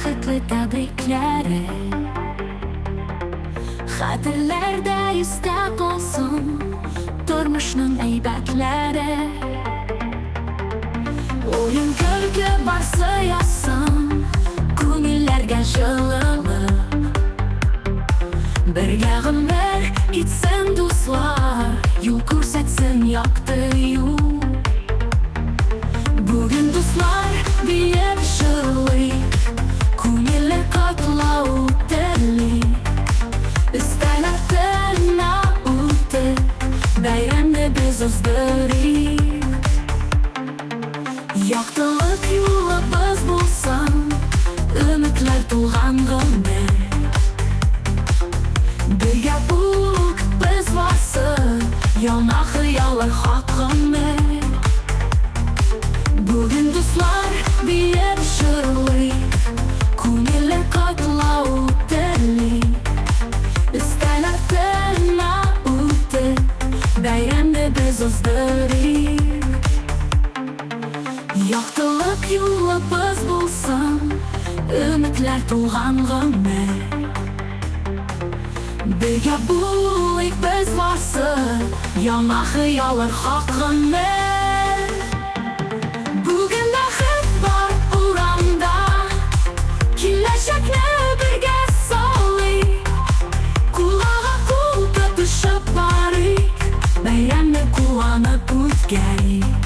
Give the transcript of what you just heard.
бәхетле тәбрикләре. Хәтерләрдә истә калсын тормышның әйбәтләре. Уен көлке барсы ясын күңелләргә җылылык. Бергә гомер итсен дуслар, юл күрсәтсен якты юл. Бүген дуслар биеп җырлыйк, күңелле катлау телик. Өстәләтенә үтеп, бәйрәмне без уздырыйк. Яктылык юлыбыз булсын, өметләр тулган гомер. Бергә булыйк без варсы, яңа хыяллар хакында. Бүген дуслар биеп җырлыйк, күңелле катлау телик. Өстәләтенә үтеп, бәйрәмне без уздырыйк. Яктылык юлыбыз булсын, өметләр тулган гомер. Бергә булыйк без варсы, яңа хыяллар хакында. Бүген бәхет бар урамда, киләчәкне бергә салыйк. Кулга кул тотышып барыйк, бәйрәмне куанып үткәрик.